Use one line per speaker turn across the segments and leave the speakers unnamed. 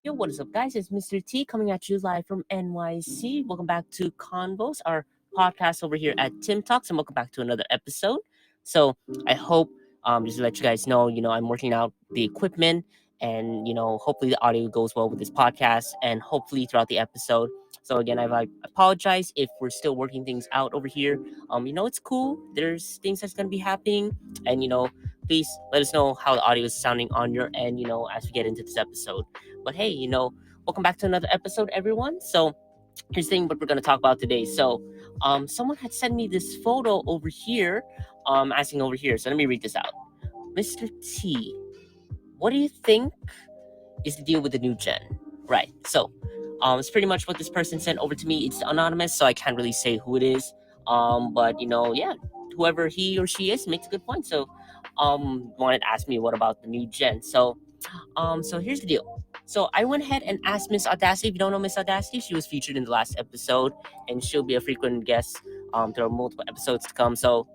Yo, what is up, guys? It's Mr. T coming at you live from NYC. Welcome back to Convos, our podcast over here at TimTalks, and welcome back to another episode. So I hope, just to let you guys know, I'm working out the equipment, and hopefully the audio goes well with this podcast, and hopefully throughout the episode. So again, I apologize if we're still working things out over here. It's cool. There's things that's gonna be happening, and please let us know how the audio is sounding on your end, as we get into this episode. But hey, welcome back to another episode, everyone. So here's the thing what we're going to talk about today. So someone had sent me this photo over here, asking over here. So let me read this out. Mr. T, what do you think is the deal with the new gen? Right. So it's pretty much what this person sent over to me. It's anonymous, so I can't really say who it is. But yeah, whoever he or she is makes a good point. So wanted to ask me what about the new gen. So here's the deal. So I went ahead and asked Miss Audacity. If you don't know Miss Audacity, she was featured in the last episode, and she'll be a frequent guest. There are multiple episodes to come. So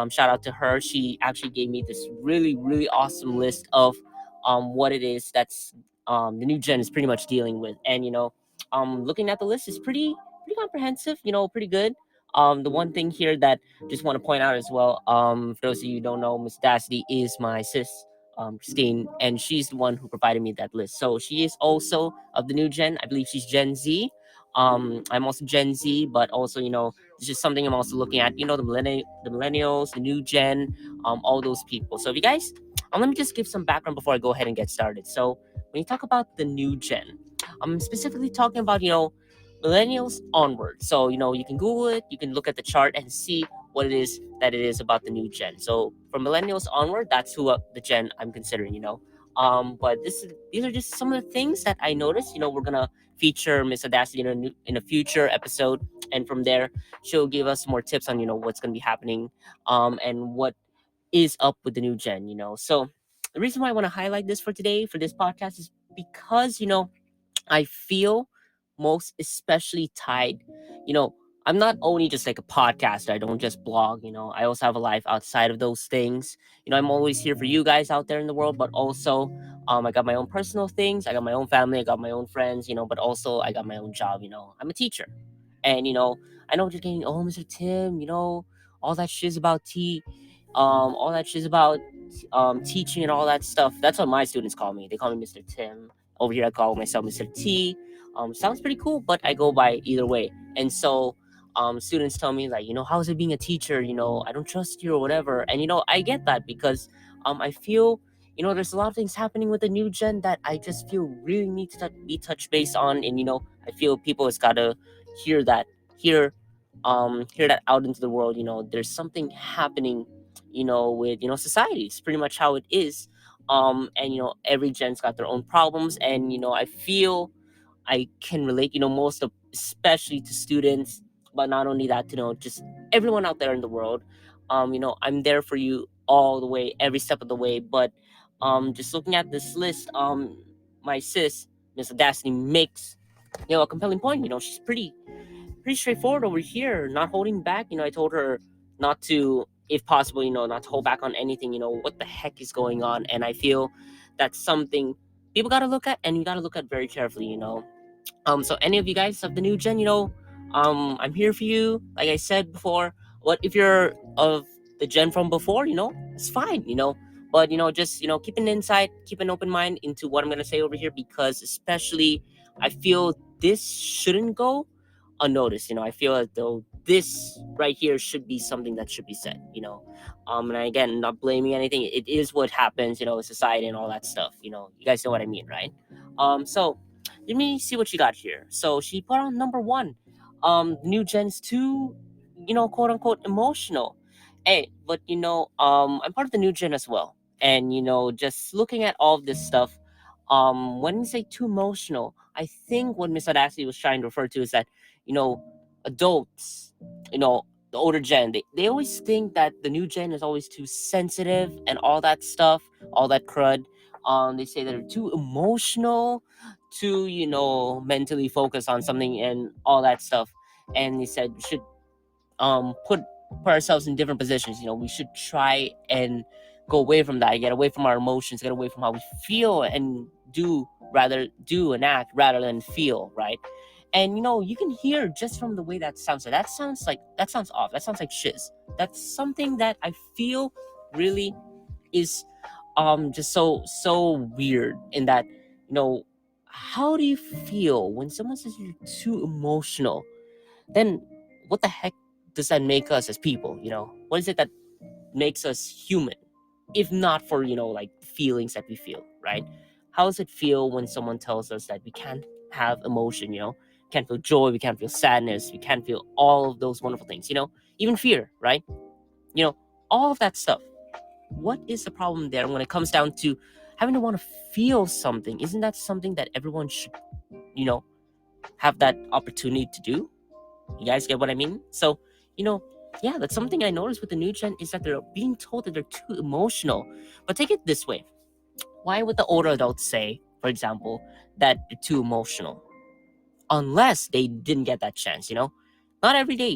shout out to her. She actually gave me this really really awesome list of what it is that's the new gen is pretty much dealing with, and looking at the list is pretty comprehensive. Pretty good. The one thing here that just want to point out as well. For those of you who don't know, Miss Audacity is my sis, Christine, and she's the one who provided me that list. So she is also of the new gen. I believe she's Gen Z. I'm also Gen Z, but also it's just something I'm also looking at. The millennials, the new gen, all those people. So if you guys, let me just give some background before I go ahead and get started. So when you talk about the new gen, I'm specifically talking about millennials onward. So you can Google it, you can look at the chart and see what it is that it is about the new gen. So from millennials onward, that's who the gen I'm considering. But these are just some of the things that I noticed. We're gonna feature Miss Audacity in a future episode, and from there she'll give us more tips on what's gonna be happening, and what is up with the new gen. So the reason why I want to highlight this for today for this podcast is because I feel most especially tied. You know, I'm not only just like a podcaster, I don't just blog, I also have a life outside of those things. I'm always here for you guys out there in the world, but also I got my own personal things, I got my own family, I got my own friends, but also I got my own job, I'm a teacher. And I know what you're getting, oh Mr. Tim, all that shit's about all that shit's about teaching and all that stuff. That's what my students call me. They call me Mr. Tim. Over here, I call myself Mr. T. Sounds pretty cool, but I go by either way. And so, students tell me like, how's it being a teacher? I don't trust you or whatever. And I get that because, I feel, there's a lot of things happening with the new gen that I just feel really need to be touched base on. And I feel people has gotta hear that, hear that out into the world. There's something happening, with society. It's pretty much how it is. And every gen's got their own problems, and I feel I can relate, most of, especially to students, but not only that, just everyone out there in the world. I'm there for you all the way, every step of the way. But just looking at this list, my sis, Miss Audacity, makes a compelling point. She's pretty straightforward over here, not holding back. I told her not to, if possible, not to hold back on anything. What the heck is going on? And I feel that's something people got to look at, and you got to look at very carefully. So any of you guys of the new gen, I'm here for you. Like I said before, what if you're of the gen from before, it's fine, but just keep an insight, keep an open mind into what I'm gonna say over here, because especially I feel this shouldn't go unnoticed. I feel as though this right here should be something that should be said. And again, not blaming anything. It is what happens, society and all that stuff. You guys know what I mean, right? So let me see what she got here. So she put on number one. New gen's too, quote unquote emotional. Hey, but I'm part of the new gen as well. And just looking at all of this stuff, when you say too emotional, I think what Miss Audacity was trying to refer to is that, adults, the older gen, they always think that the new gen is always too sensitive and all that stuff, all that crud. They say they're too emotional, to mentally focus on something and all that stuff. And he said we should put ourselves in different positions. We should try and go away from that, get away from our emotions, get away from how we feel, and do and act rather than feel, right? And you can hear just from the way that sounds. That sounds off. That sounds like shiz. That's something that I feel really is just so weird. In that, how do you feel when someone says you're too emotional? Then what the heck does that make us as people? What is it that makes us human, if not for like feelings that we feel, right? How does it feel when someone tells us that we can't have emotion? Can't feel joy, we can't feel sadness, we can't feel all of those wonderful things, even fear, right? All of that stuff. What is the problem there when it comes down to having to want to feel something? Isn't that something that everyone should have that opportunity to do? You guys get what I mean? So, yeah, that's something I noticed with the new gen, is that they're being told that they're too emotional. But take it this way. Why would the older adults say, for example, that they're too emotional? Unless they didn't get that chance, Not every day,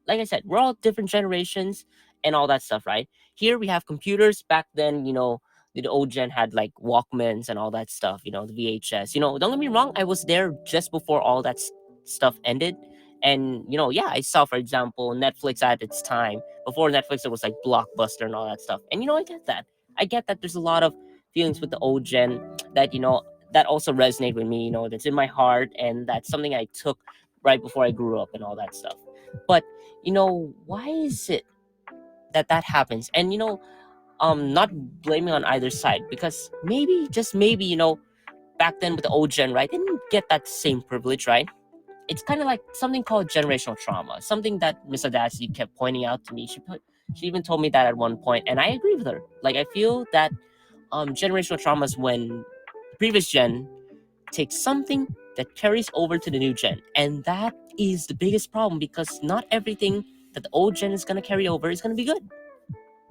like I said, we're all different generations and all that stuff, right? Here we have computers. Back then, the old gen had like Walkmans and all that stuff, the VHS. Don't get me wrong, I was there just before all that stuff ended. And, yeah, I saw, for example, Netflix at its time. Before Netflix, it was like Blockbuster and all that stuff. And, I get that. I get that there's a lot of feelings with the old gen that, that also resonate with me, that's in my heart, and that's something I took right before I grew up and all that stuff. But, why is it that happens? And, not blaming on either side, because maybe, just maybe, back then with the old gen, right, they didn't get that same privilege, right? It's kind of like something called generational trauma, something that Miss Audacity kept pointing out to me. She even told me that at one point, and I agree with her. Like, I feel that generational trauma is when the previous gen takes something that carries over to the new gen, and that is the biggest problem, because not everything that the old gen is going to carry over is going to be good.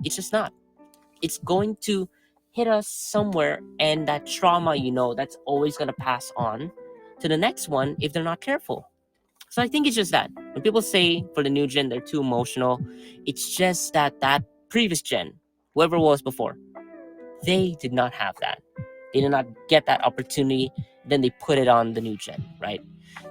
It's just not. It's going to hit us somewhere, and that trauma, that's always going to pass on to the next one if they're not careful. So I think it's just that when people say for the new gen they're too emotional, it's just that previous gen, whoever it was before, they did not have that. They did not get that opportunity. Then they put it on the new gen, right?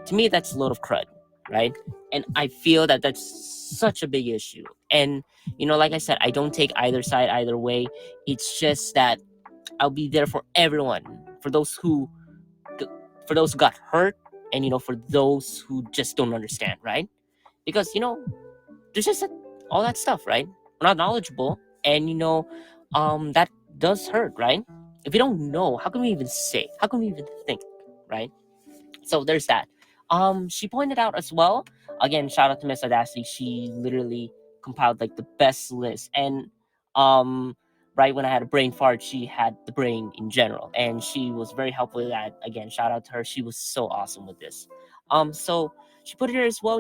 To me, that's a load of crud, right? And I feel that that's such a big issue. And, like I said, I don't take either side, either way. It's just that I'll be there for everyone, for those who got hurt, and, for those who just don't understand, right? Because, there's just all that stuff, right? We're not knowledgeable, and, that does hurt, right? If we don't know, how can we even say? How can we even think, right? So there's that. She pointed out as well, again, shout out to Miss Audacity, she literally compiled like the best list. And right when I had a brain fart, she had the brain in general, and she was very helpful with that. Again, shout out to her, she was so awesome with this. So she put it here as well,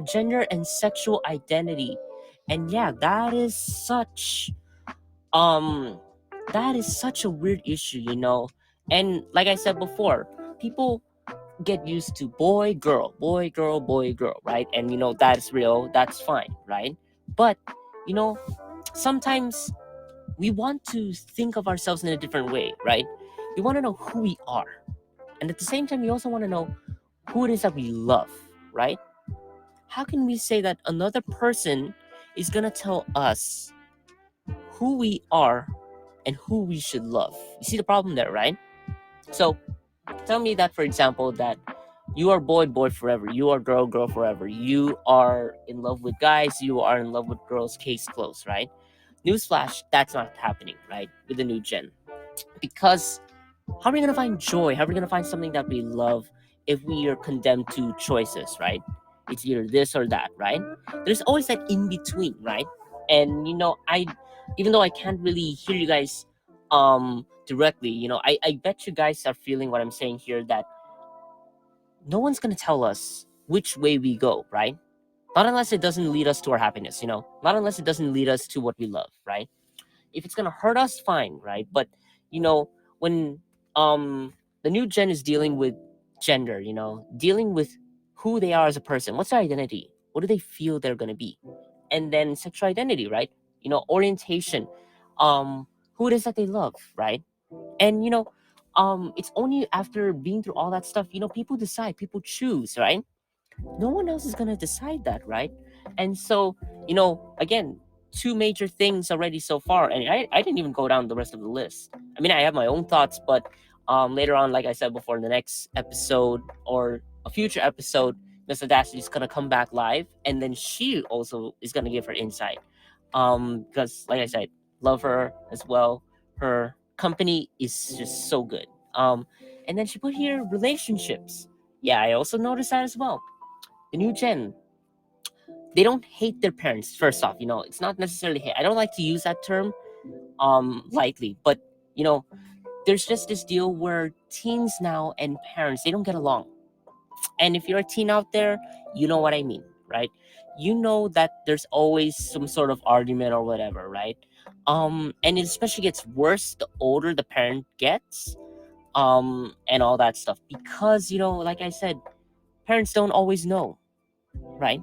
gender and sexual identity. And yeah, that is such a weird issue, and like I said before, people get used to boy girl, boy girl, boy girl, right? And that's real, that's fine, right? But sometimes we want to think of ourselves in a different way, right? We want to know who we are, and at the same time we also want to know who it is that we love, right? How can we say that another person is gonna tell us who we are and who we should love? You see the problem there, right? So tell me that, for example, that you are boy, boy forever. You are girl, girl forever. You are in love with guys. You are in love with girls. Case closed, right? Newsflash, that's not happening, right? With the new gen. Because how are we going to find joy? How are we going to find something that we love if we are condemned to choices, right? It's either this or that, right? There's always that in between, right? And, even though I can't really hear you guys directly, I bet you guys are feeling what I'm saying here, that no one's going to tell us which way we go, right? Not unless it doesn't lead us to our happiness, not unless it doesn't lead us to what we love, right? If it's going to hurt us, fine, right? But when the new gen is dealing with gender, dealing with who they are as a person, what's their identity, what do they feel they're going to be, and then sexual identity, right? Orientation, who it is that they love, right? And it's only after being through all that stuff, people decide, people choose, right? No one else is gonna decide that, right? And so, again, two major things already so far, and I didn't even go down the rest of the list. I mean, I have my own thoughts, but later on, like I said before, in the next episode or a future episode, Miss Audacity is gonna come back live, and then she also is gonna give her insight. Because like I said, love her as well. Her company is just so good. And then she put here relationships. Yeah, I also noticed that as well. The new gen, they don't hate their parents. First off, it's not necessarily hate. I don't like to use that term lightly, but you know there's just this deal where teens now and parents, they don't get along. And if you're a teen out there, you know what I mean, right? You know that there's always some sort of argument or whatever, right? And it especially gets worse the older the parent gets, and all that stuff, because like I said, parents don't always know, right?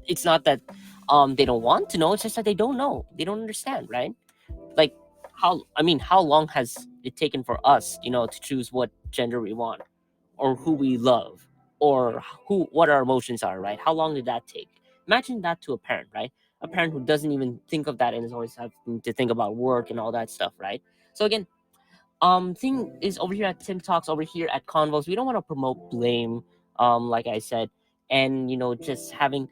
It's not that they don't want to know, it's just that they don't know, they don't understand, right? Like, how long has it taken for us, to choose what gender we want, or who we love, or what our emotions are, right? How long did that take? Imagine that to a parent, right? A parent who doesn't even think of that and is always having to think about work and all that stuff, right? So again, thing is, over here at TimTalks, over here at Convos, we don't want to promote blame, like I said, and just having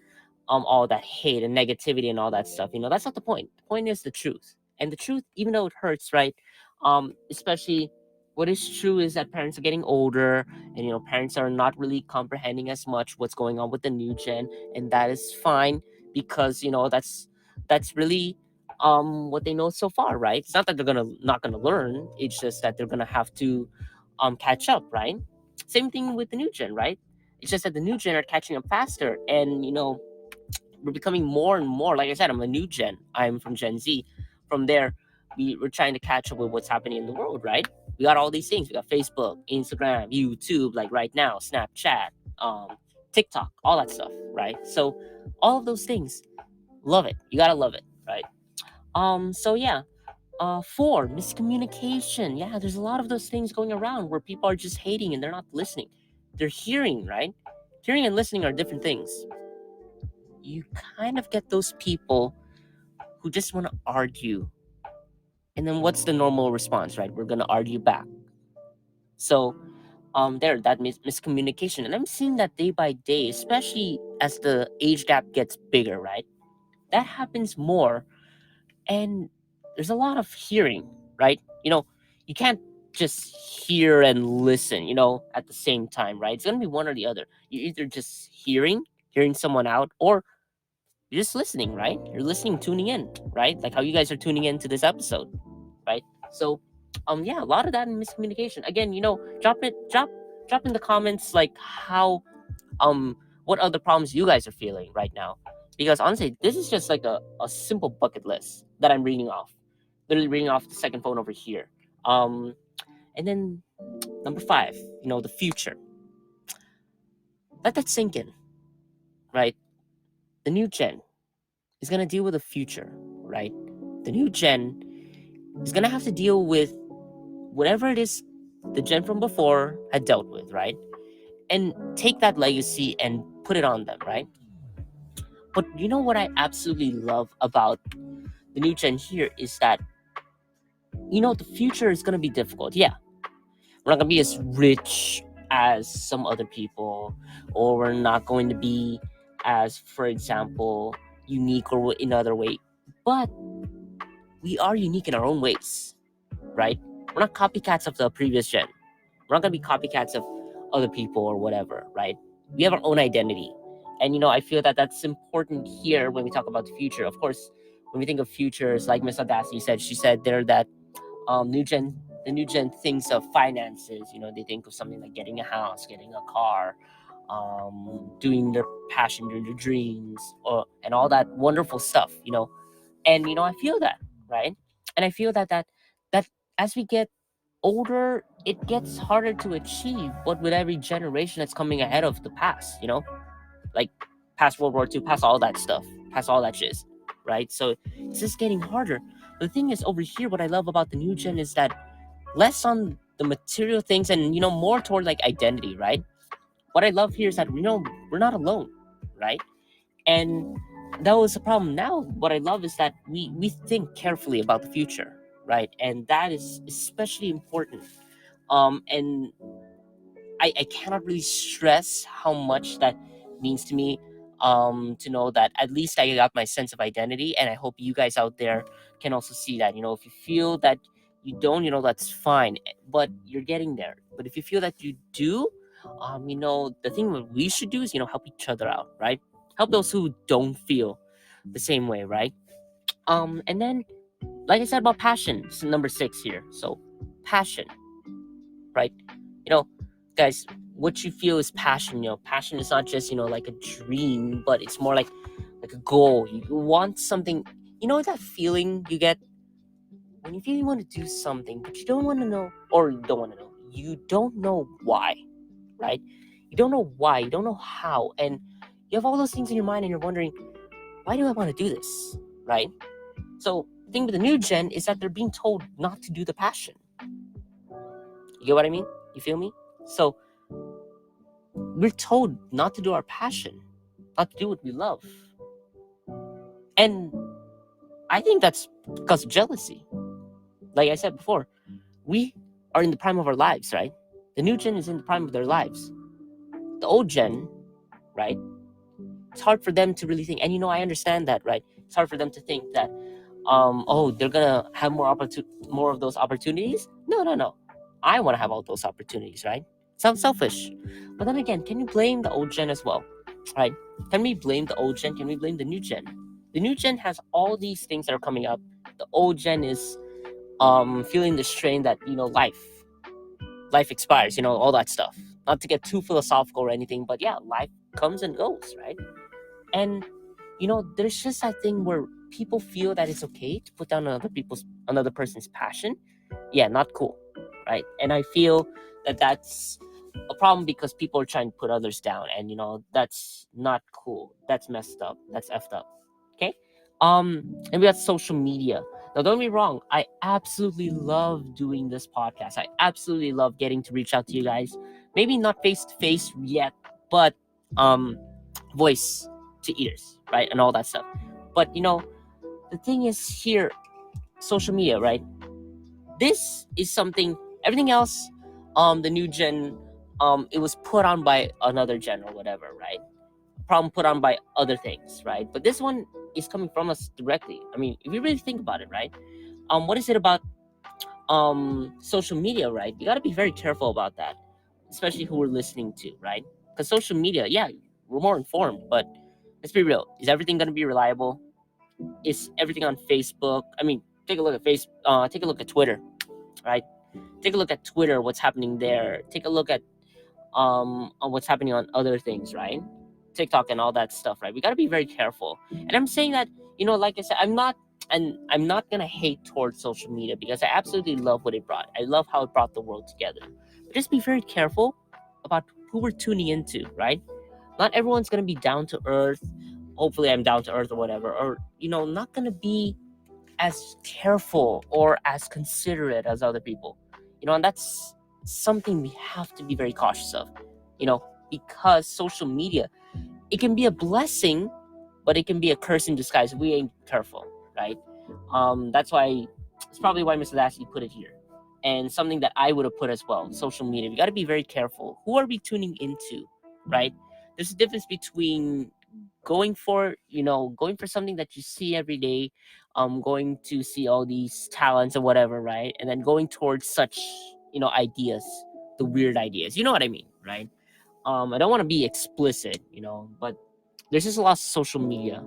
all that hate and negativity and all that stuff. That's not the point. The point is the truth. And the truth, even though it hurts, right? Especially, what is true is that parents are getting older, and parents are not really comprehending as much what's going on with the new gen, and that is fine, because that's really what they know so far, right? It's not that they're gonna not gonna learn, it's just that they're gonna have to catch up, right? Same thing with the new gen, right? It's just that the new gen are catching up faster, and we're becoming more and more, like I said, I'm a new gen, I'm from Gen Z. From there, we're trying to catch up with what's happening in the world, right? We got all these things, we got Facebook, Instagram, YouTube, like right now, Snapchat, um TikTok, all that stuff, right? So all of those things, love it, you gotta love it, right? So yeah, four, miscommunication. Yeah, there's a lot of those things going around where people are just hating and they're not listening. They're hearing, right? Hearing and listening are different things. You kind of get those people who just want to argue. And then what's the normal response, right? We're gonna argue back. So that miscommunication. And I'm seeing that day by day, especially as the age gap gets bigger, right? That happens more. And there's a lot of hearing, right? You can't just hear and listen, at the same time, right? It's gonna be one or the other. You're either just hearing someone out, or you're just listening, right? You're listening, tuning in, right? Like how you guys are tuning in to this episode, right? So yeah, a lot of that in miscommunication. Again, drop in the comments, like how what other problems you guys are feeling right now, because honestly, this is just like a simple bucket list that I'm reading off, literally reading off the second phone over here. And then number 5, the future. Let that sink in, right? The new gen is going to deal with the future, right? The new gen is going to have to deal with whatever it is the gen from before had dealt with, right? And take that legacy and put it on them, right? But you know what I absolutely love about the new gen here is that, the future is going to be difficult. Yeah, we're not going to be as rich as some other people, or we're not going to be as, for example, unique or in other way. But we are unique in our own ways, right? We're not copycats of the previous gen. We're not going to be copycats of other people or whatever, right? We have our own identity. And, I feel that that's important here when we talk about the future. Of course, when we think of futures, like Miss Audacity said, she said there that the new gen thinks of finances. They think of something like getting a house, getting a car, doing their passion, doing their dreams, and all that wonderful stuff. And I feel that, right? And I feel that as we get older, it gets harder to achieve what with every generation that's coming ahead of the past. Like past World War II, past all that stuff, past all that shit, right? So it's just getting harder. the thing is, over here, what I love about the new gen is that less on the material things and, more toward like identity, right? What I love here is that, we're not alone, right? And that was a problem. Now, what I love is that we think carefully about the future, right? And that is especially important. And I cannot really stress how much that means to me, to know that at least I got my sense of identity. And I hope you guys out there can also see that. If you feel that you don't, that's fine, but you're getting there. But if you feel that you do, the thing that we should do is, help each other out, right? Help those who don't feel the same way, right? And then, like I said about passion, it's number 6 here. So, passion, right? You know, guys, what you feel is passion. Passion is not just, like a dream, but it's more like a goal. You want something. That feeling you get when you feel you want to do something, but you don't want to know, or you don't want to know. You don't know why, right? You don't know why. You don't know how, and you have all those things in your mind, and you're wondering, why do I want to do this, right? So, the thing with the new gen is that they're being told not to do the passion. You get what I mean? You feel me? So, we're told not to do our passion, not to do what we love. And I think that's because of jealousy. Like I said before, we are in the prime of our lives, right? The new gen is in the prime of their lives. The old gen, right? It's hard for them to really think. And I understand that, right? It's hard for them to think that, they're gonna have more of those opportunities. No. I want to have all those opportunities, right? Sounds selfish. But then again, can you blame the old gen as well? Right? Can we blame the old gen? Can we blame the new gen? The new gen has all these things that are coming up. The old gen is feeling the strain that, life expires, all that stuff. Not to get too philosophical or anything, but yeah, life comes and goes, right? And there's just that thing where people feel that it's okay to put down another person's passion. Yeah, not cool, right? And I feel that that's a problem because people are trying to put others down, and that's not cool. That's messed up. That's effed up. Okay. And we got social media. Now, don't be wrong. I absolutely love doing this podcast. I absolutely love getting to reach out to you guys. Maybe not face to face yet, but voice to ears, right? And all that stuff. But the thing is here, social media, right? This is something, everything else, the new gen, it was put on by another gen or whatever, right? Problem put on by other things, right? But this one is coming from us directly. I mean, if you really think about it, right? What is it about social media, right? You got to be very careful about that, especially who we're listening to, right? Because social media, yeah, we're more informed, but let's be real. Is everything going to be reliable? Is everything on Facebook? I mean, take a look at take a look at Twitter, right? Take a look at Twitter, what's happening there. Take a look at on what's happening on other things, right? TikTok and all that stuff, right? We got to be very careful. And I'm saying that, like I said, I'm not gonna hate towards social media because I absolutely love what it brought. I love how it brought the world together. But just be very careful about who we're tuning into, right? Not everyone's gonna be down to earth. Hopefully I'm down to earth or whatever, or not gonna be as careful or as considerate as other people. And that's something we have to be very cautious of. Because social media, it can be a blessing, but it can be a curse in disguise if we ain't careful, right? That's why it's probably why Mr. Audacity put it here, and something that I would have put as well. Social media, we got to be very careful. Who are we tuning into, right? There's a difference between going for something that you see every day, going to see all these talents or whatever, right? And then going towards such ideas, the weird ideas. You know what I mean, right? I don't want to be explicit, but there's just a lot of social media.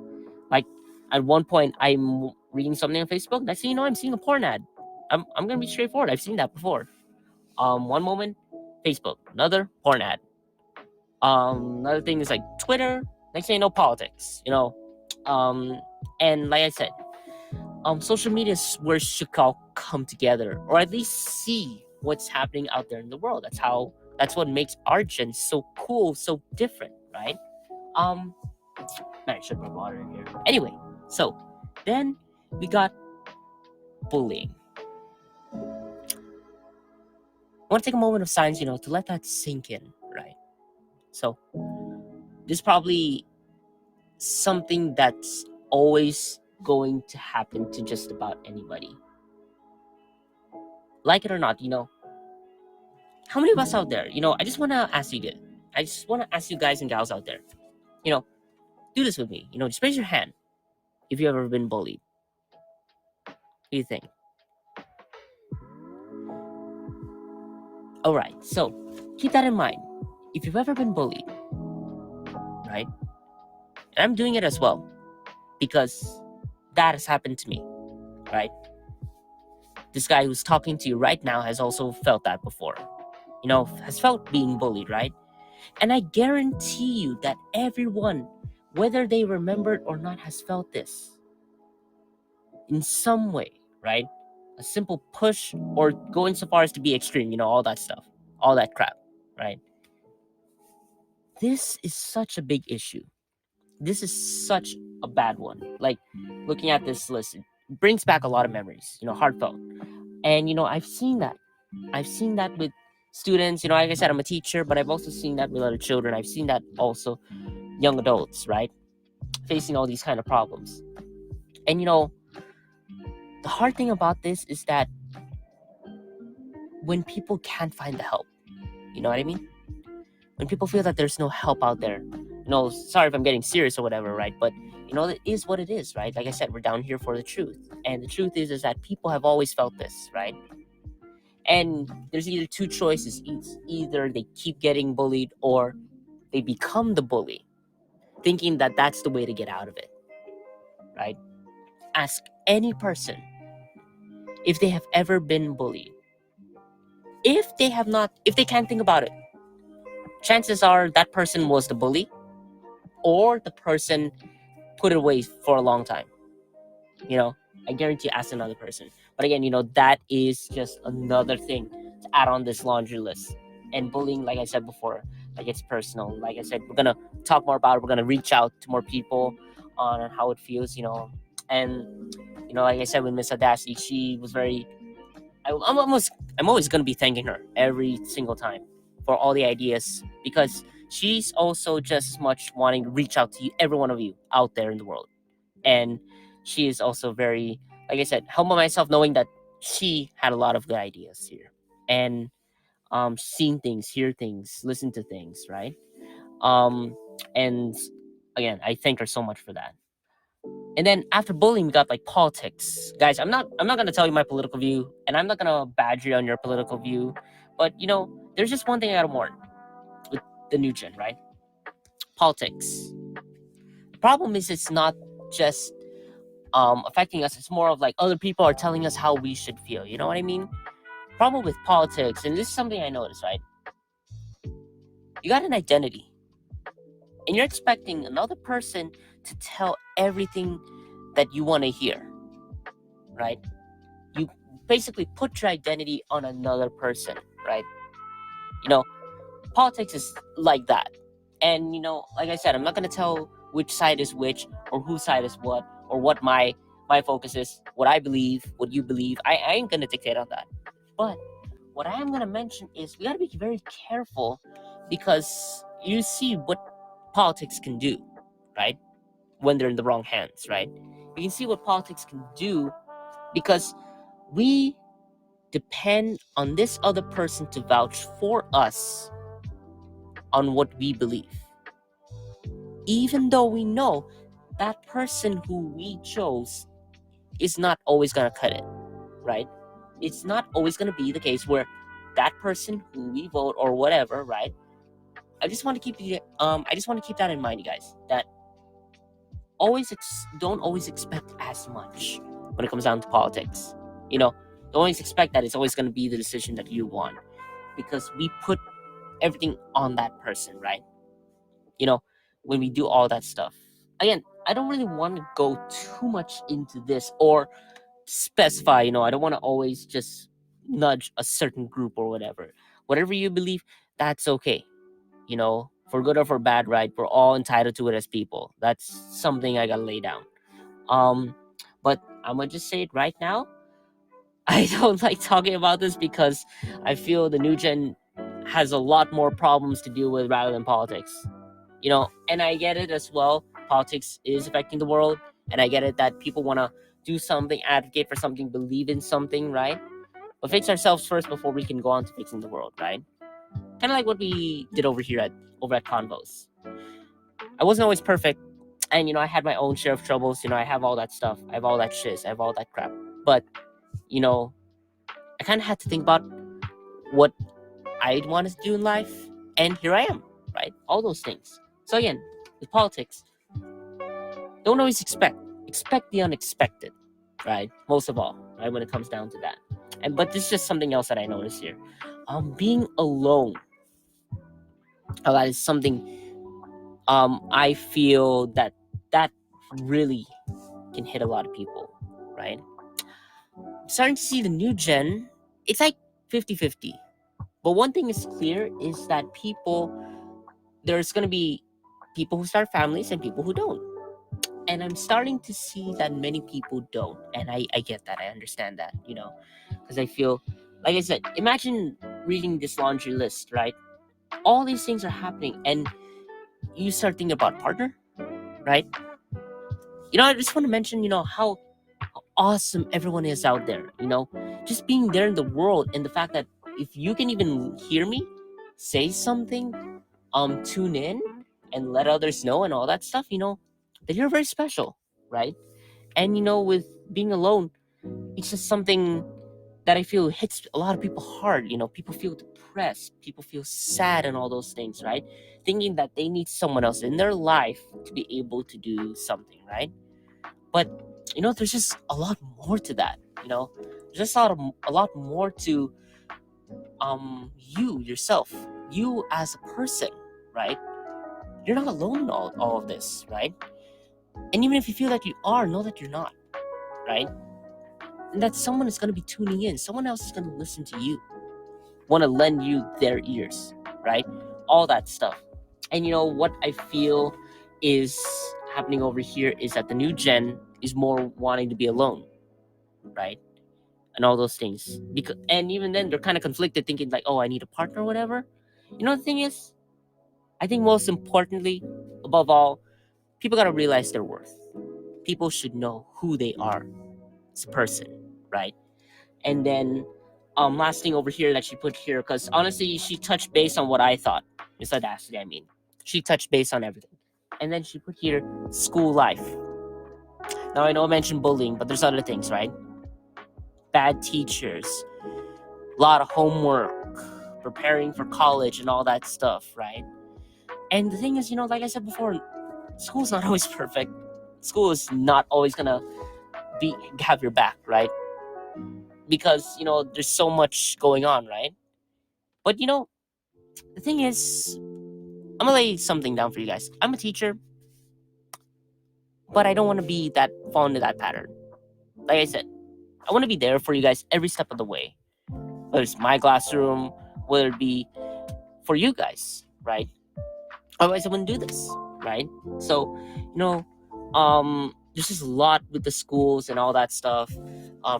Like at one point, I'm reading something on Facebook. Next thing you know, I'm seeing a porn ad. I'm gonna be straightforward. I've seen that before. One moment, Facebook. Another porn ad. Another thing is like Twitter. Next thing you know, politics. And like I said, social media is where should all come together, or at least see what's happening out there in the world. That's what makes our gen so cool, so different, right? Man, I should put water in here. Anyway, so then we got bullying. I want to take a moment of silence, to let that sink in, right? So, this is probably something that's always going to happen to just about anybody. Like it or not, how many of us out there, I just want to ask you this. I just want to ask you guys and gals out there, do this with me. Just raise your hand if you've ever been bullied. What do you think? All right, so keep that in mind. If you've ever been bullied, right? And I'm doing it as well because that has happened to me, right? This guy who's talking to you right now has also felt that before, has felt being bullied, right? And I guarantee you that everyone, whether they remember it or not, has felt this in some way, right? A simple push or going so far as to be extreme, all that stuff, all that crap, right? This is such a big issue. This is such a bad one. Like, looking at this list, it brings back a lot of memories, heartfelt. And, I've seen that. I've seen that with students, like I said, I'm a teacher, but I've also seen that with other children. I've seen that also young adults, right? Facing all these kind of problems. And, the hard thing about this is that when people can't find the help, you know what I mean? When people feel that there's no help out there, sorry if I'm getting serious or whatever, right? But, it is what it is, right? Like I said, we're down here for the truth. And the truth is that people have always felt this, right? And there's either two choices. It's either they keep getting bullied or they become the bully, thinking that that's the way to get out of it, right? Ask any person if they have ever been bullied. If they have not, if they can't think about it, chances are that person was the bully or the person put it away for a long time. I guarantee ask another person. But again, that is just another thing to add on this laundry list. And bullying, like I said before, like it's personal. Like I said, we're going to talk more about it. We're going to reach out to more people on how it feels, And, like I said, with Miss Audacity, she was very... I'm always going to be thanking her every single time for all the ideas, because she's also just as much wanting to reach out to you, every one of you out there in the world. And she is also very, like I said, humble myself, knowing that she had a lot of good ideas here. And seen things, hear things, listen to things, right? And again, I thank her so much for that. And then after bullying, we got like politics. Guys, I'm not gonna tell you my political view, and I'm not gonna badger you on your political view. But there's just one thing I gotta warn with the new gen, right? Politics. The problem is it's not just affecting us. It's more of like other people are telling us how we should feel. You know what I mean? Problem with politics, and this is something I noticed, right? You got an identity, and you're expecting another person to tell everything that you want to hear, right? You basically put your identity on another person, right? Politics is like that. And, like I said, I'm not going to tell which side is which or whose side is what or what my focus is, what I believe, what you believe. I ain't going to dictate on that. But what I am going to mention is we got to be very careful, because you see what politics can do, right? When they're in the wrong hands, right? You can see what politics can do because we depend on this other person to vouch for us on what we believe. Even though we know that person who we chose is not always going to cut it, right? It's not always going to be the case where that person who we vote or whatever, right? I just want to keep that in mind, you guys, that don't always expect as much when it comes down to politics. Don't always expect that it's always going to be the decision that you want, because we put everything on that person, right? When we do all that stuff. Again, I don't really want to go too much into this or specify, I don't want to always just nudge a certain group or whatever. Whatever you believe, that's okay. For good or for bad, right? We're all entitled to it as people. That's something I gotta lay down. But I'm gonna just say it right now. I don't like talking about this because I feel the new gen has a lot more problems to deal with rather than politics. And I get it as well. Politics is affecting the world, and I get it that people want to do something, advocate for something, believe in something, right? But fix ourselves first before we can go on to fixing the world, right? Kind of like what we did over at Convos. I wasn't always perfect, and I had my own share of troubles. I have all that stuff. I have all that shiz. I have all that crap. But I kind of had to think about what I wanted to do in life, and here I am, right? All those things. So again, with politics, don't always expect the unexpected, right? Most of all, right? When it comes down to that, but this is just something else that I noticed here. Being alone, that is something. I feel that really can hit a lot of people, right? I'm starting to see the new gen. It's like 50-50. But one thing is clear is that there's going to be people who start families and people who don't. And I'm starting to see that many people don't. And I get that. I understand that, because I feel, like I said, imagine reading this laundry list, right? All these things are happening and you start thinking about partner, right? I just want to mention, how awesome everyone is out there, just being there in the world, and the fact that if you can even hear me say something, tune in and let others know and all that stuff, that you're very special, right? And with being alone, it's just something that I feel hits a lot of people hard. People feel depressed, people feel sad and all those things, right? Thinking that they need someone else in their life to be able to do something, right? But there's just a lot more to that. There's just a lot more to you yourself, you as a person, right? You're not alone in all of this, right? And even if you feel like you are, know that you're not, right? And that someone is going to be tuning in, someone else is going to listen to you, want to lend you their ears, right? All that stuff. And what I feel is happening over here is that the new gen is more wanting to be alone, right? And all those things. And even then, they're kind of conflicted, thinking like, oh, I need a partner or whatever. The thing is, I think most importantly, above all, people got to realize their worth. People should know who they are as a person, right? And then, last thing over here that she put here, because honestly, she touched base on what I thought. It's Audacity, I mean. She touched base on everything. And then she put here, school life. Now, I know I mentioned bullying, but there's other things, right? Bad teachers, a lot of homework, preparing for college and all that stuff, right? And the thing is, like I said before, school's not always perfect. School is not always gonna have your back, right? Because there's so much going on, right? But the thing is, I'm gonna lay something down for you guys. I'm a teacher, but I don't want to fall into that pattern. Like I said, I want to be there for you guys every step of the way. Whether it's my classroom, whether it be for you guys, right? Otherwise I wouldn't do this, right? So, there's just a lot with the schools and all that stuff,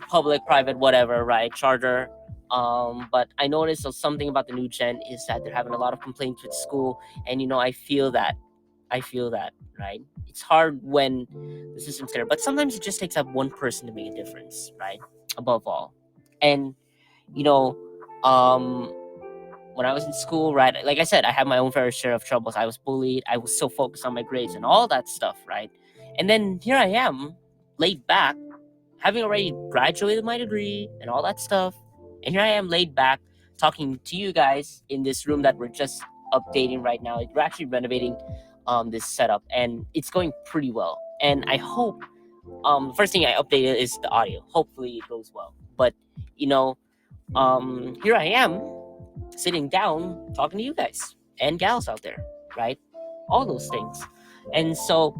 public, private, whatever, right? Charter. But I noticed something about the new gen is that they're having a lot of complaints with school, and I feel that, right? It's hard when the system's there, but sometimes it just takes that one person to make a difference, right? Above all. And when I was in school, right, like I said, I had my own fair share of troubles. I was bullied. I was so focused on my grades and all that stuff, right? And then here I am, laid back, having already graduated my degree and all that stuff. And here I am, laid back, talking to you guys in this room that we're just updating right now. We're actually renovating this setup, and it's going pretty well. And I hope, first thing I updated is the audio. Hopefully it goes well. But, here I am, sitting down talking to you guys and gals out there, right? All those things. And so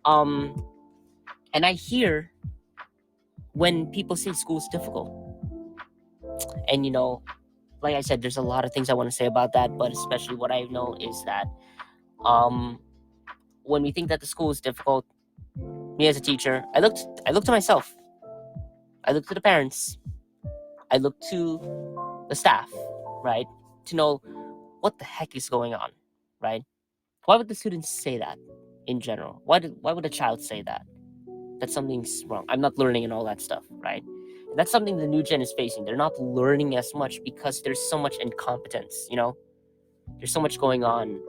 and I hear when people say school's difficult, and like I said, there's a lot of things I want to say about that, but especially what I know is that when we think that the school is difficult, me as a teacher, I looked to myself, I looked to the parents, I look to the staff, right, to know what the heck is going on, right? Why would the students say that in general? Why would a child say that something's wrong? I'm not learning and all that stuff, right? And that's something the new gen is facing. They're not learning as much because there's so much incompetence, there's so much going on.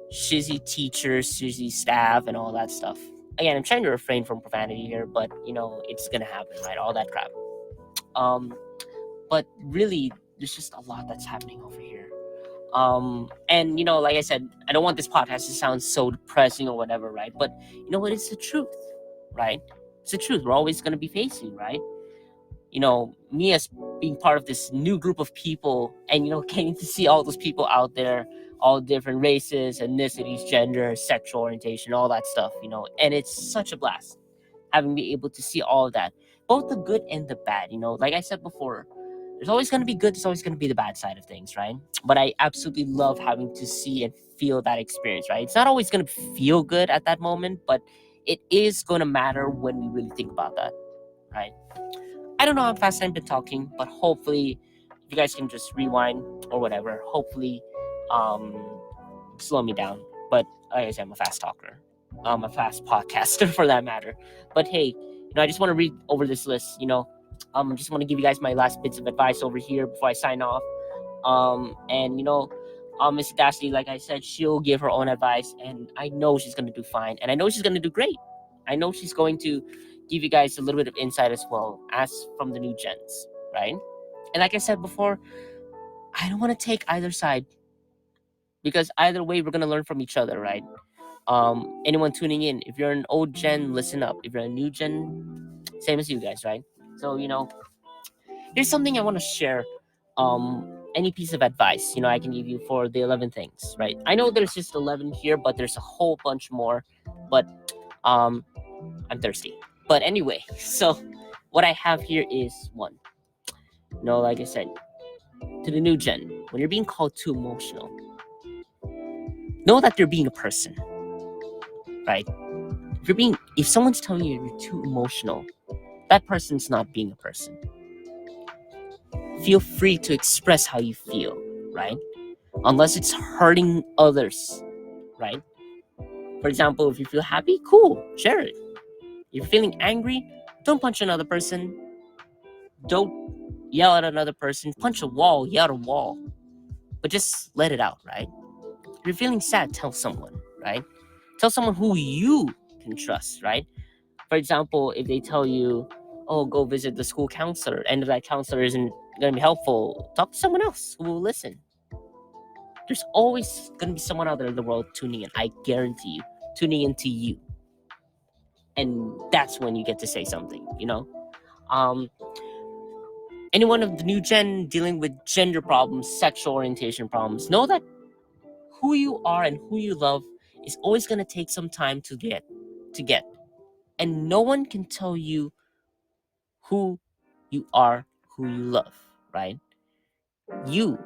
Shizzy teachers, shizzy staff, and all that stuff. Again, I'm trying to refrain from profanity here, but it's gonna happen, right? All that crap. But really, there's just a lot that's happening over here. And like I said, I don't want this podcast to sound so depressing or whatever, right? But you know what? It's the truth, right? It's the truth. We're always gonna be facing, right? Me as being part of this new group of people, and getting to see all those people out there, all different races, ethnicities, gender, sexual orientation, all that stuff, and it's such a blast having been able to see all of that, both the good and the bad. Like I said before, there's always going to be good, there's always going to be the bad side of things, right? But I absolutely love having to see and feel that experience, right? It's not always going to feel good at that moment, but it is going to matter when we really think about that, right? I don't know how fast I've been talking, but hopefully, if you guys can just rewind or whatever, hopefully, slow me down. But like I said, I'm a fast talker. I'm a fast podcaster for that matter. But hey, I just want to read over this list. I just want to give you guys my last bits of advice over here before I sign off. And Miss Dashley, like I said, she'll give her own advice, and I know she's gonna do fine, and I know she's gonna do great. I know she's going to give you guys a little bit of insight as well as from the new gens, right? And like I said before, I don't want to take either side, because either way we're gonna learn from each other, right? Anyone tuning in, if you're an old gen, listen up. If you're a new gen, same as you guys, right? So here's something I want to share. Any piece of advice I can give you for the 11 things, right? I know there's just 11 here, but there's a whole bunch more. But I'm thirsty. But anyway, so what I have here is one. Like I said, to the new gen, when you're being called too emotional, know that you're being a person, right? If someone's telling you you're too emotional, that person's not being a person. Feel free to express how you feel, right? Unless it's hurting others, right? For example, if you feel happy, cool, share it. If you're feeling angry, don't punch another person. Don't yell at another person. Punch a wall, yell at a wall. But just let it out, right? If you're feeling sad, tell someone, right? Tell someone who you can trust, right? For example, if they tell you, oh, go visit the school counselor, and if that counselor isn't going to be helpful, talk to someone else who will listen. There's always going to be someone out there in the world tuning in. I guarantee you, tuning into you. And that's when you get to say something, Anyone of the new gen dealing with gender problems, sexual orientation problems, know that who you are and who you love is always going to take some time to get. And no one can tell you who you are, who you love, right? You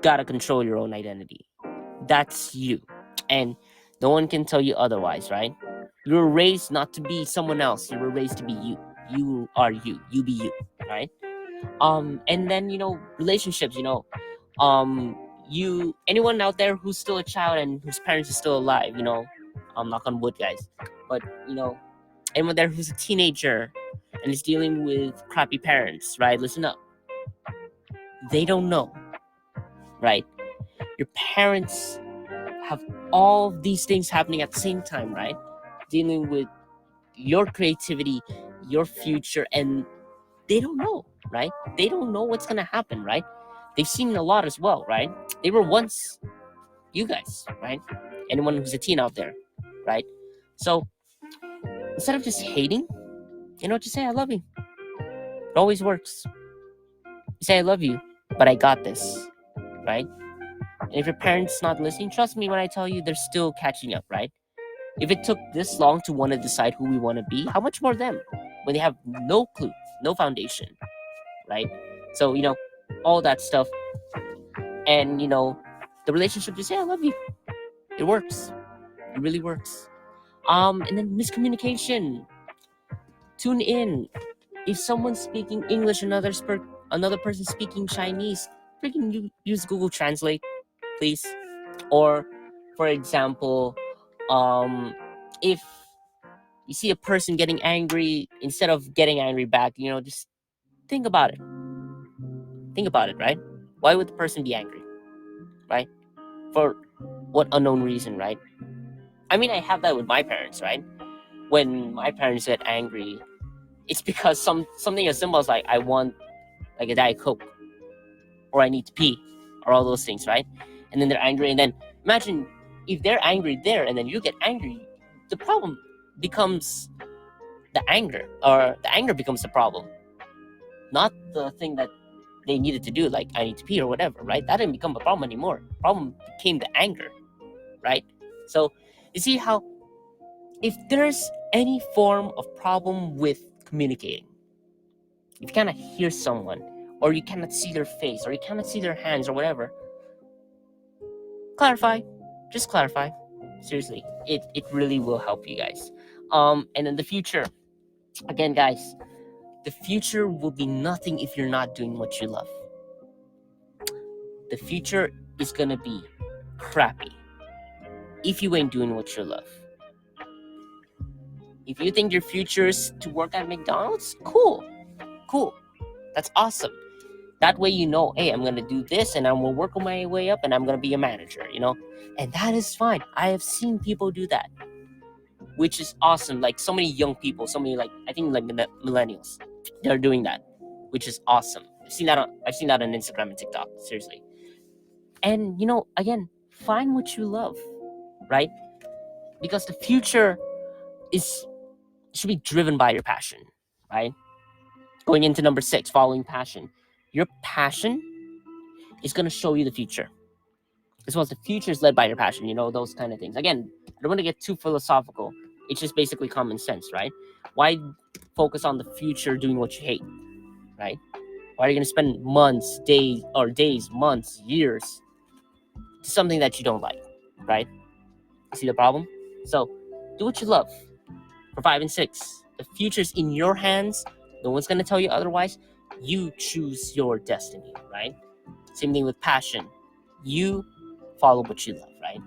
gotta control your own identity. That's you. And no one can tell you otherwise, right? You were raised not to be someone else. You were raised to be you. You are you. You be you, right? And then, relationships, anyone out there who's still a child and whose parents are still alive, I'm knock on wood, guys. But, anyone there who's a teenager and is dealing with crappy parents, right? Listen up. They don't know, right? Your parents have all these things happening at the same time, right? Dealing with your creativity, your future, and they don't know, right? They don't know what's gonna happen, right? They've seen a lot as well, right? They were once you guys, right? Anyone who's a teen out there, right? So instead of just hating, just say I love you. It always works. You say I love you, but I got this, right? And if your parents not listening, trust me when I tell you they're still catching up, right? If it took this long to want to decide who we want to be, how much more them when they have no clue, no foundation, right? So, all that stuff. And, the relationship, you say, I love you. It works. It really works. And then miscommunication. Tune in. If someone's speaking English and another another person speaking Chinese, freaking use Google Translate, please. Or, for example, if you see a person getting angry, instead of getting angry back, just think about it. Think about it, right? Why would the person be angry, right? For what unknown reason, right? I mean, I have that with my parents, right? When my parents get angry, it's because something as simple as like I want like a Diet Coke, or I need to pee, or all those things, right? And then they're angry, and then imagine if they're angry there, and then you get angry, the problem becomes the anger, or the anger becomes the problem, not the thing that they needed to do, like I need to pee or whatever, right? That didn't become a problem anymore. Problem became the anger, right? So you see how if there's any form of problem with communicating, if you cannot hear someone, or you cannot see their face, or you cannot see their hands or whatever, clarify. Just clarify. Seriously, it really will help you guys. And in the future, again, guys, the future will be nothing if you're not doing what you love. The future is gonna be crappy if you ain't doing what you love. If you think your future is to work at McDonald's, cool. That's awesome. That way, hey, I'm gonna do this, and I'm gonna work my way up, and I'm gonna be a manager, and that is fine. I have seen people do that, which is awesome. Like so many young people, so many I think millennials, they're doing that, which is awesome. I've seen that on Instagram and TikTok. Seriously. And again, find what you love, right? Because the future should be driven by your passion, right? Going into number 6, following passion. Your passion is going to show you the future. As well as the future is led by your passion, those kind of things. Again, I don't want to get too philosophical. It's just basically common sense, right? Why focus on the future doing what you hate, right? Why are you going to spend days, months, years to something that you don't like, right? You see the problem? So do what you love. For 5 and 6, the future's in your hands. No one's going to tell you otherwise. You choose your destiny, right? Same thing with passion. You follow what you love, right?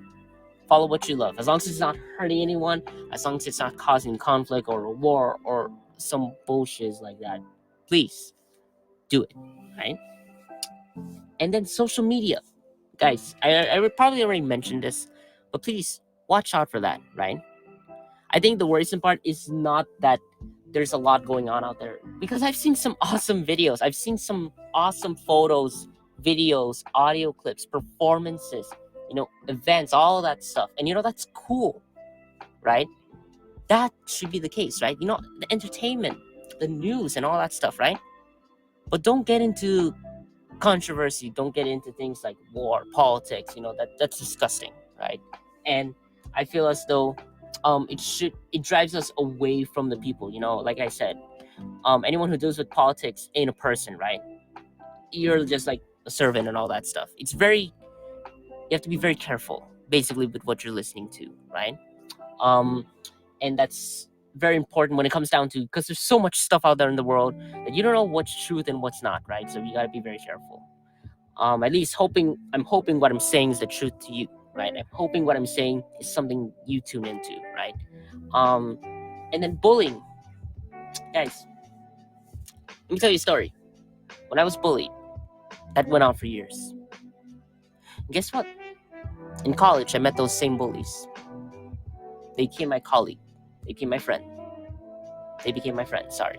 Follow what you love. As long as it's not hurting anyone, as long as it's not causing conflict or a war or some bullshit like that, please do it, right? And then social media. Guys, I would probably already mentioned this, but please watch out for that, right? I think the worrisome part is not that there's a lot going on out there, because I've seen some awesome videos. I've seen some awesome photos, videos, audio clips, performances, events, all that stuff. And that's cool, right? That should be the case, right? The entertainment, the news, and all that stuff, right? But don't get into controversy. Don't get into things like war, politics. That's disgusting, right? And I feel as though it drives us away from the people. Like I said, anyone who deals with politics ain't a person, right? You're just like a servant and all that stuff. You have to be very careful, basically, with what you're listening to, right? And that's very important when it comes down to, because there's so much stuff out there in the world that you don't know what's truth and what's not, right? So you got to be very careful. At least I'm hoping what I'm saying is the truth to you, right? I'm hoping what I'm saying is something you tune into, right? And then bullying. Guys, let me tell you a story. When I was bullied, that went on for years. And guess what? In college, I met those same bullies. They became my colleague. They became my friend. Sorry.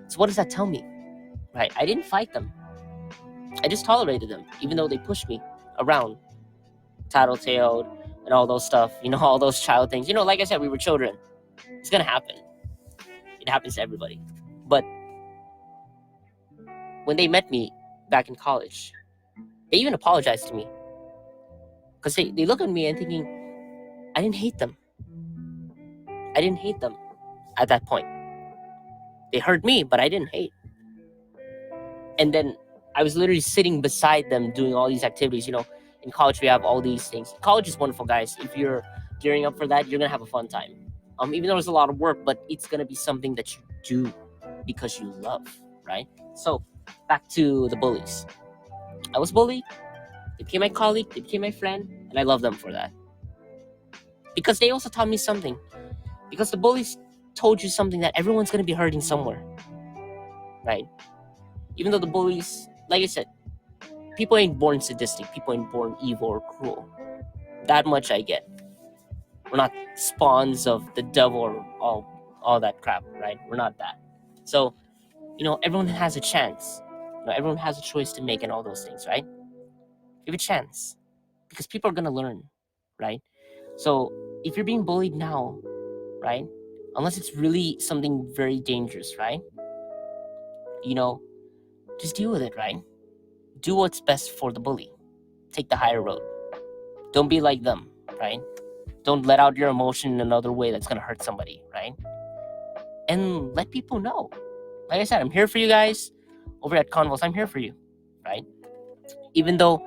So what does that tell me? Right? I didn't fight them. I just tolerated them, even though they pushed me around, tattletaled, and all those stuff. All those child things. Like I said, we were children. It's gonna happen. It happens to everybody. But when they met me back in college, they even apologized to me. Because they look at me and thinking, I didn't hate them. I didn't hate them at that point. They hurt me, but I didn't hate. And then I was literally sitting beside them doing all these activities. In college, we have all these things. College is wonderful, guys. If you're gearing up for that, you're going to have a fun time. Even though there's a lot of work, but it's going to be something that you do because you love, right? So back to the bullies. I was bullied. They became my colleague. They became my friend, and I love them for that because they also taught me something. Because the bullies told you something that everyone's gonna be hurting somewhere, right? Even though the bullies, like I said, people ain't born sadistic. People ain't born evil or cruel. That much I get. We're not spawns of the devil or all that crap, right? We're not that. So, everyone has a chance. Everyone has a choice to make and all those things, right? Give a chance. Because people are gonna learn, right? So if you're being bullied now, right? Unless it's really something very dangerous, right? Just deal with it, right? Do what's best for the bully. Take the higher road. Don't be like them, right? Don't let out your emotion in another way that's gonna hurt somebody, right? And let people know. Like I said, I'm here for you guys. Over at Convos, I'm here for you, right? Even though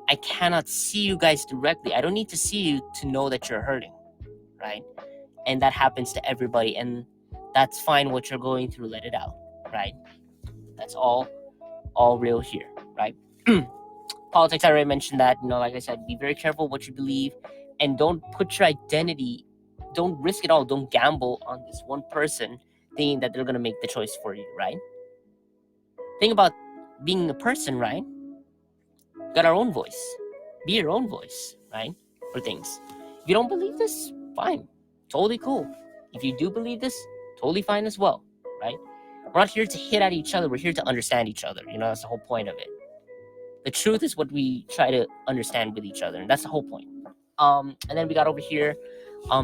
I cannot see you guys directly, I don't need to see you to know that you're hurting, right? And that happens to everybody, and that's fine. What you're going through, let it out, right? That's all real here, right? Politics, I already mentioned that. Like I said, be very careful what you believe, and don't put your identity, don't risk it all, don't gamble on this one person thinking that they're going to make the choice for you, right? Think about being a person, right? Got our own voice. Be your own voice, right? For things. If you don't believe this, fine. Totally cool. If you do believe this, totally fine as well, right? We're not here to hit at each other. We're here to understand each other. That's the whole point of it. The truth is what we try to understand with each other, and that's the whole point. And then we got over here,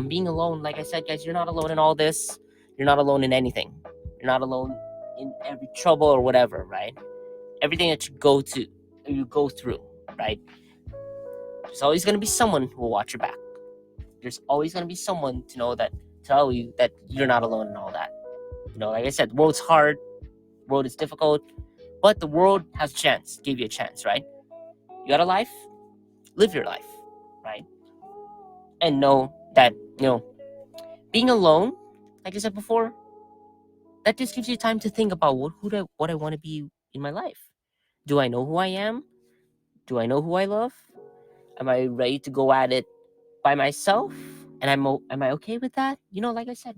being alone. Like I said, guys, you're not alone in all this. You're not alone in anything. You're not alone in every trouble or whatever, right? Everything that you go through, right? There's always going to be someone who will watch your back. There's always going to be someone to tell you that you're not alone in all that. Like I said, the world's hard, the world is difficult, but the world has a chance, gave you a chance, right? You got a life, live your life, right? And know that, being alone, like I said before, that just gives you time to think about what I want to be in my life. Do I know who I am? Do I know who I love? Am I ready to go at it by myself? And am I okay with that? Like I said,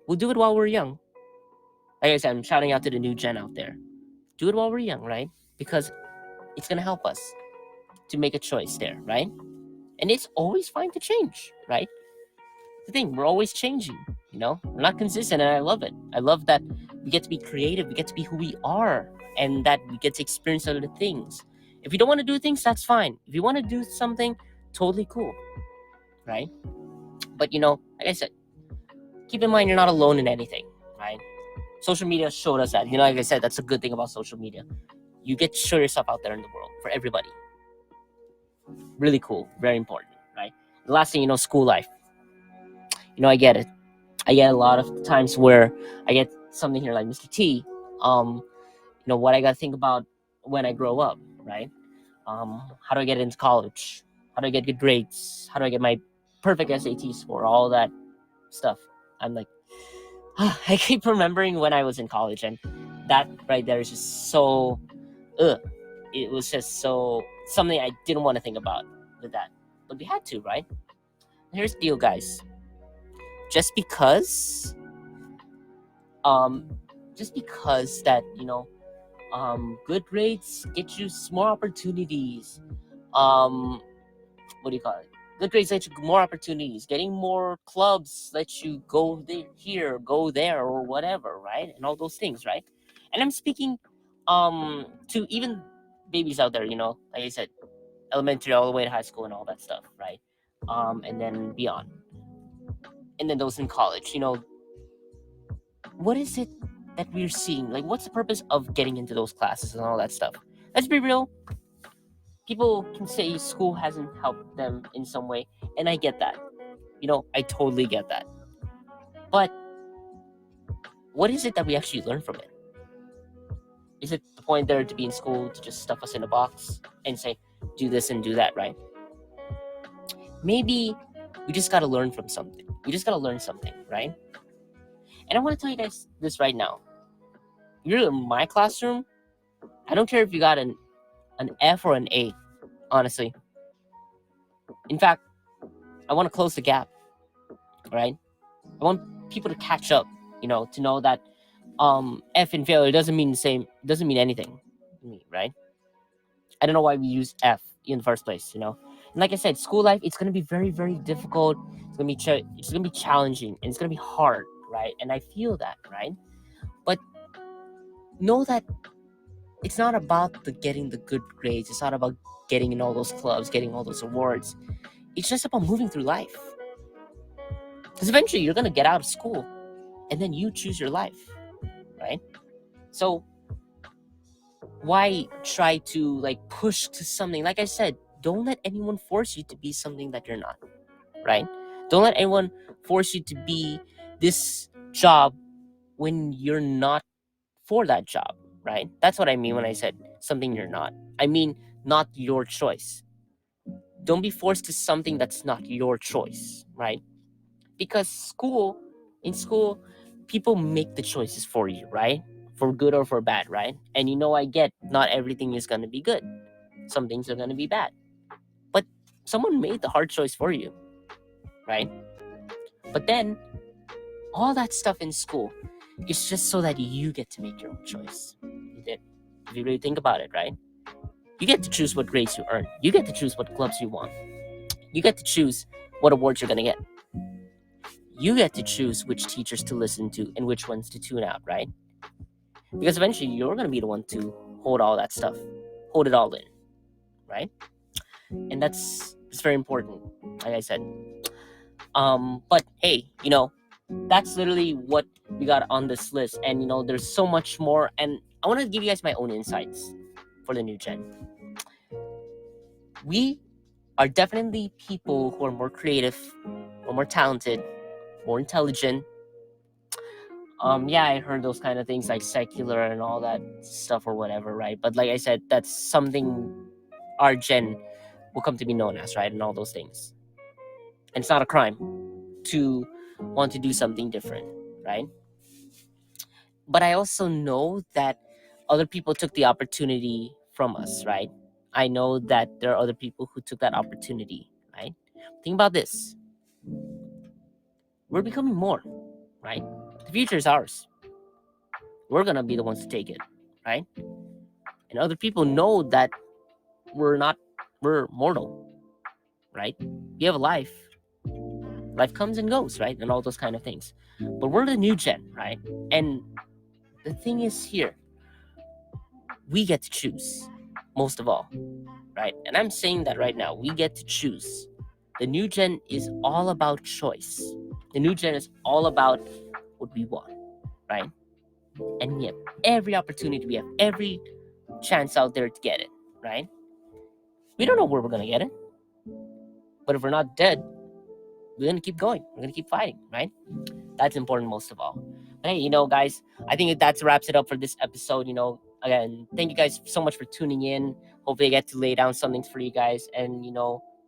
we'll do it while we're young. Like I said, I'm shouting out to the new gen out there. Do it while we're young, right? Because it's going to help us to make a choice there, right? And it's always fine to change, right? The thing, we're always changing, we're not consistent, and I love it. I love that we get to be creative, we get to be who we are, and that we get to experience other things. If you don't want to do things, that's fine. If you want to do something, totally cool, right? But like I said, keep in mind you're not alone in anything, right? Social media showed us that. Like I said, that's a good thing about social media. You get to show yourself out there in the world for everybody. Really cool, very important, right? The last thing, school life. I get it. I get a lot of times where I get something here like Mr. T, what I got to think about when I grow up, right? How do I get into college? How do I get good grades? How do I get my perfect SAT score? All that stuff. I'm like, I keep remembering when I was in college, and that right there is just so, it was just so something I didn't want to think about with that, but we had to, right? Here's the deal, guys. Just because that good grades get you more opportunities. What do you call it? Good grades let you more opportunities. Getting more clubs lets you go here, go there, or whatever, right? And all those things, right? And I'm speaking to even babies out there, like I said, elementary all the way to high school and all that stuff, right? And then beyond. And then those in college, what is it that we're seeing? Like, what's the purpose of getting into those classes and all that stuff? Let's be real. People can say school hasn't helped them in some way, and I get that. I totally get that. But what is it that we actually learn from it? Is it the point there to be in school to just stuff us in a box and say, do this and do that, right? Maybe we just got to learn from something. We just got to learn something, right? And I want to tell you guys this right now. you're in my classroom, I don't care if you got an F or an A, honestly. In fact, I want to close the gap, right? I want people to catch up, to know that F in failure doesn't mean anything to me, right? I don't know why we use F in the first place, And like I said, school life, it's gonna be very, very difficult. It's gonna be challenging, and it's gonna be hard, right? And I feel that, right? But know that it's not about getting the good grades. It's not about getting in all those clubs, getting all those awards. It's just about moving through life. Because eventually you're gonna get out of school, and then you choose your life, right? So why try to push to something? Like I said, don't let anyone force you to be something that you're not, right? Don't let anyone force you to be this job when you're not for that job, right? That's what I mean when I said something you're not. I mean, not your choice. Don't be forced to something that's not your choice, right? Because in school, people make the choices for you, right? For good or for bad, right? And I get not everything is going to be good. Some things are going to be bad. But someone made the hard choice for you, right? But then all that stuff in school is just so that you get to make your own choice. If you really think about it, right? You get to choose what grades you earn. You get to choose what clubs you want. You get to choose what awards you're going to get. You get to choose which teachers to listen to and which ones to tune out, right? Because eventually you're going to be the one to hold all that stuff, hold it all in, right? And that's very important, like I said. But hey, that's literally what we got on this list. And, there's so much more. And I want to give you guys my own insights for the new gen. We are definitely people who are more creative, or more talented, more intelligent. Yeah, I heard those kind of things like secular and all that stuff or whatever, right? But like I said, that's something our gen will come to be known as, right? And all those things. And it's not a crime to want to do something different, right? But I also know that other people took the opportunity from us, right? I know that there are other people who took that opportunity, right? Think about this. We're becoming more, right? The future is ours. We're going to be the ones to take it, right? And other people know that we're mortal, right? We have a life. Life comes and goes, right? And all those kind of things. But we're the new gen, right? And the thing is here, we get to choose most of all, right? And I'm saying that right now, we get to choose. The new gen is all about choice. The new gen is all about what we want, right? And we have every opportunity, we have every chance out there to get it, right? We don't know where we're going to get it. But if we're not dead, we're going to keep going. We're going to keep fighting, right? That's important most of all. But hey, guys, I think that wraps it up for this episode. Again, thank you guys so much for tuning in. Hopefully I get to lay down something for you guys. And,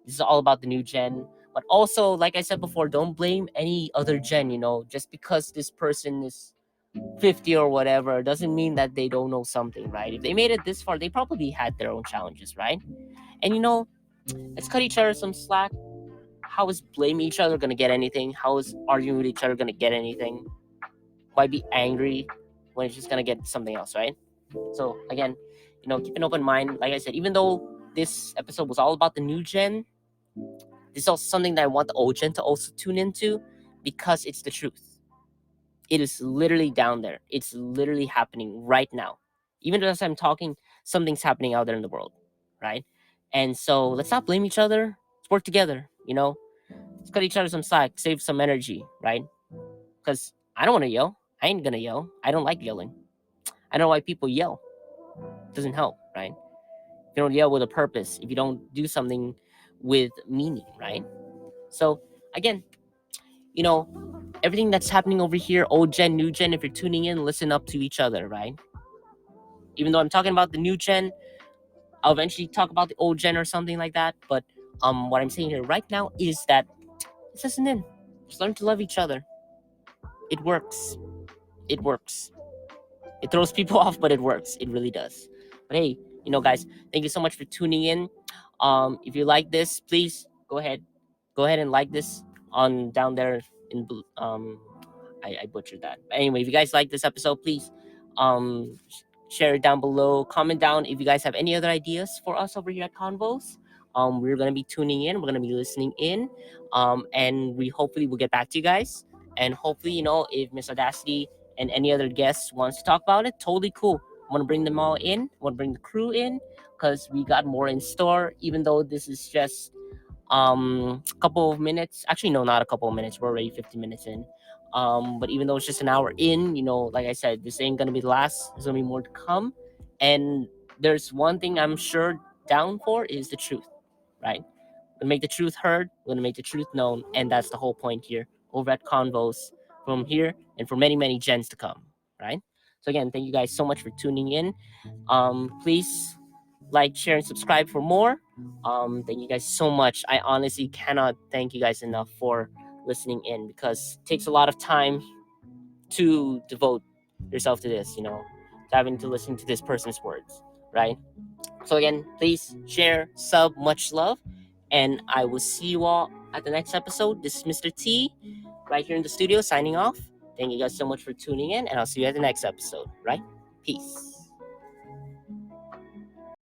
this is all about the new gen. But also, like I said before, don't blame any other gen, just because this person is 50 or whatever doesn't mean that they don't know something, right? If they made it this far, they probably had their own challenges, right? And, let's cut each other some slack. How is blaming each other going to get anything? How is arguing with each other going to get anything? Why be angry when it's just going to get something else, right? So again, keep an open mind. Like I said, even though this episode was all about the new gen, this is also something that I want the old gen to also tune into, because it's the truth. It is literally down there. It's literally happening right now. Even as I'm talking, something's happening out there in the world, right? And so let's not blame each other. Let's work together, Let's cut each other some slack, save some energy, right? Because I don't want to yell. I ain't gonna yell. I don't like yelling. I don't know why people yell. It doesn't help, right? If you don't yell with a purpose, if you don't do something with meaning, right? So again, everything that's happening over here, old gen, new gen, if you're tuning in, listen up to each other, right? Even though I'm talking about the new gen, I'll eventually talk about the old gen or something like that. But what I'm saying here right now is that just listen in. Just learn to love each other. It works. It works. It throws people off, but it works. It really does. But hey, guys, thank you so much for tuning in. If you like this, please go ahead and like this on down there in I butchered that. But anyway, if you guys like this episode, please share it down below. Comment down if you guys have any other ideas for us over here at Convos. We're gonna be tuning in. We're gonna be listening in, and we hopefully will get back to you guys. And hopefully, if Miss Audacity and any other guests wants to talk about it, totally cool. I want to bring them all in. I want to bring the crew in because we got more in store. Even though this is just a couple of minutes, actually no, not a couple of minutes, we're already 50 minutes in, but even though it's just an hour in, like I said, this ain't gonna be the last. There's gonna be more to come, and there's one thing I'm sure down for is the truth, right? We're gonna make the truth heard, we're gonna make the truth known, and that's the whole point here over at Convos, from here and for many, many gens to come, right? So again, thank you guys so much for tuning in. Please like, share, and subscribe for more. Thank you guys so much. I honestly cannot thank you guys enough for listening in, because it takes a lot of time to devote yourself to this, to having to listen to this person's words, right? So again, please share, sub, much love, and I will see you all at the next episode. This is Mr. T right here in the studio signing off. Thank you guys so much for tuning in, and I'll see you at the next episode, right? Peace.